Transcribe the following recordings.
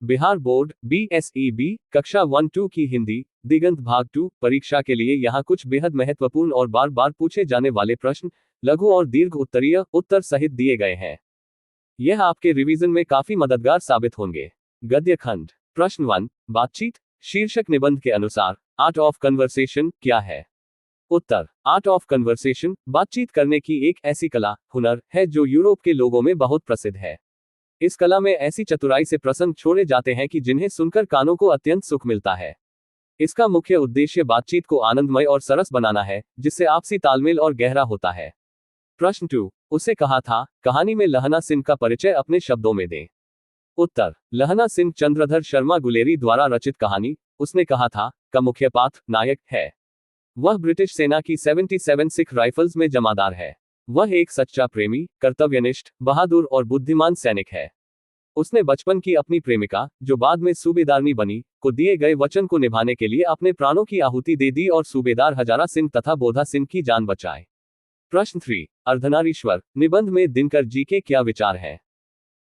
Bihar board BSEB कक्षा 1-2 की हिंदी दिगंत भाग 2 परीक्षा के लिए यहाँ कुछ बेहद महत्वपूर्ण और बार बार पूछे जाने वाले प्रश्न लघु और दीर्घ उत्तरीय उत्तर सहित दिए गए हैं। यह आपके रिवीजन में काफी मददगार साबित होंगे। गद्य खंड। प्रश्न 1, बातचीत शीर्षक निबंध के अनुसार आर्ट ऑफ कन्वर्सेशन क्या है? उत्तर, आर्ट ऑफ कन्वर्सेशन बातचीत करने की एक ऐसी कला, हुनर है जो यूरोप के लोगों में बहुत प्रसिद्ध है। इस कला में ऐसी चतुराई से प्रसंग छोड़े जाते हैं कि जिन्हें सुनकर कानों को अत्यंत सुख मिलता है। इसका मुख्य उद्देश्य बातचीत को आनंदमय और सरस बनाना है, जिससे आपसी तालमेल और गहरा होता है। प्रश्न 2, उसे कहा था, कहानी में लहना सिंह का परिचय अपने शब्दों में दें। उत्तर, लहना सिंह चंद्रधर शर्मा गुलेरी द्वारा रचित कहानी उसने कहा था का मुख्य पात्र नायक है। वह ब्रिटिश सेना की 77 सिख राइफल्स में जमादार है। वह एक सच्चा प्रेमी, कर्तव्यनिष्ठ, बहादुर और बुद्धिमान सैनिक है। उसने बचपन की अपनी प्रेमिका, जो बाद में सूबेदारनी बनी, को दिए गए वचन को निभाने के लिए अपने प्राणों की आहुति दे दी और सूबेदार हजारा सिंह तथा बोधा सिंह की जान बचाए। प्रश्न 3, अर्धनारीश्वर निबंध में दिनकर जी के क्या विचार हैं?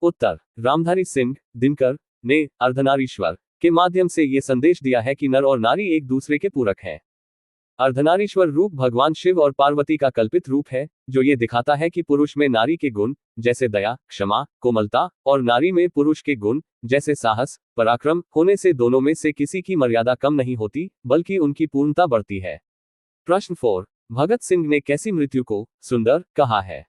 उत्तर, रामधारी सिंह दिनकर ने अर्धनारीश्वर के माध्यम से ये संदेश दिया है कि नर और नारी एक दूसरे के पूरक हैं। अर्धनारीश्वर रूप भगवान शिव और पार्वती का कल्पित रूप है, जो ये दिखाता है कि पुरुष में नारी के गुण जैसे दया, क्षमा, कोमलता और नारी में पुरुष के गुण जैसे साहस, पराक्रम होने से दोनों में से किसी की मर्यादा कम नहीं होती, बल्कि उनकी पूर्णता बढ़ती है। प्रश्न 4, भगत सिंह ने कैसी मृत्यु को सुंदर कहा है?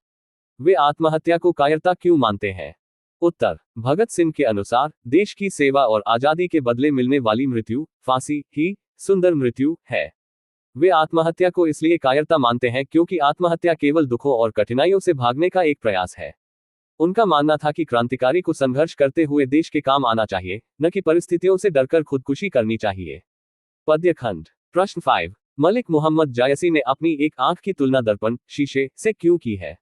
वे आत्महत्या को कायरता क्यों मानते हैं? उत्तर, भगत सिंह के अनुसार देश की सेवा और आजादी के बदले मिलने वाली मृत्यु फांसी ही सुंदर मृत्यु है। वे आत्महत्या को इसलिए कायरता मानते हैं क्योंकि आत्महत्या केवल दुखों और कठिनाइयों से भागने का एक प्रयास है। उनका मानना था कि क्रांतिकारी को संघर्ष करते हुए देश के काम आना चाहिए, न कि परिस्थितियों से डरकर खुदकुशी करनी चाहिए। पद्य खंड। प्रश्न 5, मलिक मोहम्मद जायसी ने अपनी एक आंख की तुलना दर्पण शीशे से क्यों की है?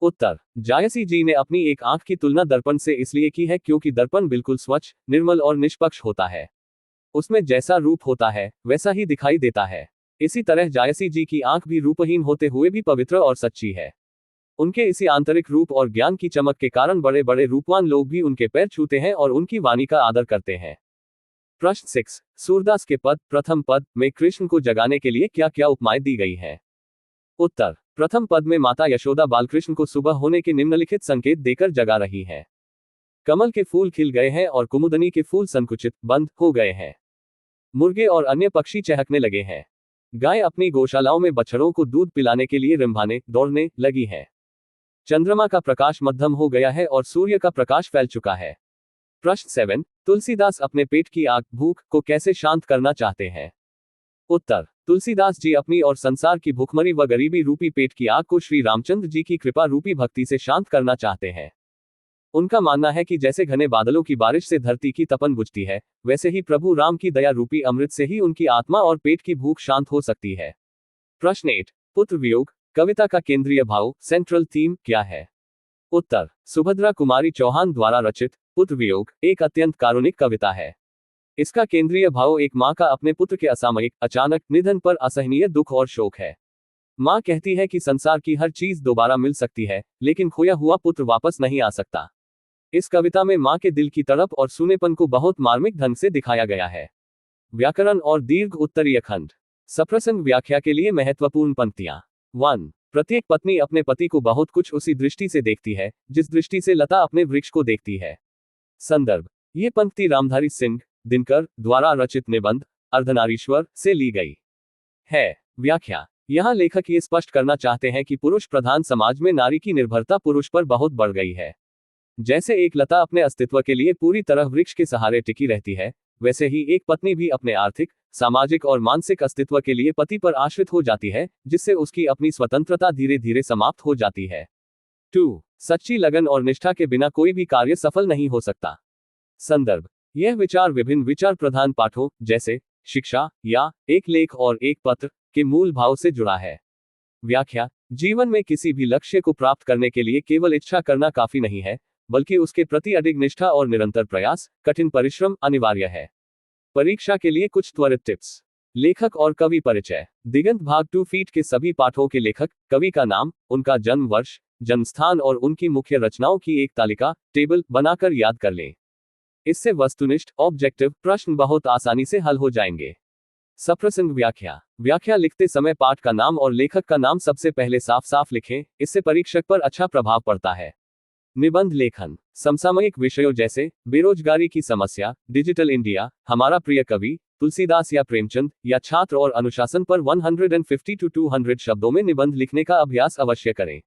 उत्तर, जायसी जी ने अपनी एक आंख की तुलना दर्पण से इसलिए की है क्योंकि दर्पण बिल्कुल स्वच्छ, निर्मल और निष्पक्ष होता है। उसमें जैसा रूप होता है वैसा ही दिखाई देता है। इसी तरह जायसी जी की आंख भी रूपहीन होते हुए भी पवित्र और सच्ची है। उनके इसी आंतरिक रूप और ज्ञान की चमक के कारण बड़े बड़े रूपवान लोग भी उनके पैर छूते हैं और उनकी वाणी का आदर करते हैं। प्रश्न 6, सूरदास के पद प्रथम पद में कृष्ण को जगाने के लिए क्या क्या उपमाएं दी गई हैं? उत्तर, प्रथम पद में माता यशोदा बालकृष्ण को सुबह होने के निम्नलिखित संकेत देकर जगा रही हैं। कमल के फूल खिल गए हैं और कुमुदनी के फूल संकुचित बंद हो गए हैं। मुर्गे और अन्य पक्षी चहकने लगे हैं। गाय अपनी गौशालाओं में बछड़ों को दूध पिलाने के लिए रिम्भाने दौड़ने लगी है। चंद्रमा का प्रकाश मध्यम हो गया है और सूर्य का प्रकाश फैल चुका है। प्रश्न 7, तुलसीदास अपने पेट की आग भूख को कैसे शांत करना चाहते हैं? उत्तर, तुलसीदास जी अपनी और संसार की भूखमरी व गरीबी रूपी पेट की आग को श्री रामचंद्र जी की कृपा रूपी भक्ति से शांत करना चाहते हैं। उनका मानना है कि जैसे घने बादलों की बारिश से धरती की तपन बुझती है, वैसे ही प्रभु राम की दया रूपी अमृत से ही उनकी आत्मा और पेट की भूख शांत हो सकती है। प्रश्न 8, पुत्र वियोग कविता का केंद्रीय भाव सेंट्रल थीम क्या है? उत्तर, सुभद्रा कुमारी चौहान द्वारा रचित पुत्र वियोग एक अत्यंत कारुणिक कविता है। इसका केंद्रीय भाव एक माँ का अपने पुत्र के असामयिक अचानक निधन पर असहनीय दुख और शोक है। माँ कहती है कि संसार की हर चीज दोबारा मिल सकती है, लेकिन खोया हुआ पुत्र वापस नहीं आ सकता। इस कविता में माँ के दिल की तड़प और सूनेपन को बहुत मार्मिक ढंग से दिखाया गया है। व्याकरण और दीर्घ उत्तरीय खंड। सप्रसंग व्याख्या के लिए महत्वपूर्ण पंक्तियां। 1, प्रत्येक पत्नी अपने पति को बहुत कुछ उसी दृष्टि से देखती है जिस दृष्टि से लता अपने वृक्ष को देखती है। संदर्भ, ये पंक्ति रामधारी सिंह दिनकर द्वारा रचित निबंध अर्धनारीश्वर से ली गई है। व्याख्या, यहाँ लेखक ये स्पष्ट करना चाहते हैं कि पुरुष प्रधान समाज में नारी की निर्भरता पुरुष पर बहुत बढ़ गई है। जैसे एक लता अपने अस्तित्व के लिए पूरी तरह वृक्ष के सहारे टिकी रहती है, वैसे ही एक पत्नी भी अपने आर्थिक, सामाजिक और मानसिक अस्तित्व के लिए पति पर आश्रित हो जाती है, जिससे उसकी अपनी स्वतंत्रता धीरे धीरे समाप्त हो जाती है। 2, सच्ची लगन और निष्ठा के बिना कोई भी कार्य सफल नहीं हो सकता। संदर्भ, यह विचार विभिन्न विचार प्रधान पाठों जैसे शिक्षा या एक लेख और एक पत्र के मूल भाव से जुड़ा है। व्याख्या, जीवन में किसी भी लक्ष्य को प्राप्त करने के लिए केवल इच्छा करना काफी नहीं है, बल्कि उसके प्रति अडिग निष्ठा और निरंतर प्रयास, कठिन परिश्रम अनिवार्य है। परीक्षा के लिए कुछ त्वरित टिप्स। लेखक और कवि परिचय। दिगंत भाग 2 फीट के सभी पाठों के लेखक, कवि का नाम, उनका जन्म वर्ष, जन्म स्थान और उनकी मुख्य रचनाओं की एक तालिका टेबल बनाकर याद कर लें। इससे वस्तुनिष्ठ ऑब्जेक्टिव प्रश्न बहुत आसानी से हल हो जाएंगे। सप्रसंग व्याख्या। व्याख्या लिखते समय पाठ का नाम और लेखक का नाम सबसे पहले साफ साफ लिखें, इससे परीक्षक पर अच्छा प्रभाव पड़ता है। निबंध लेखन। समसामयिक विषयों जैसे बेरोजगारी की समस्या, डिजिटल इंडिया, हमारा प्रिय कवि तुलसीदास या प्रेमचंद या छात्र और अनुशासन पर 150 to 200 शब्दों में निबंध लिखने का अभ्यास अवश्य करें।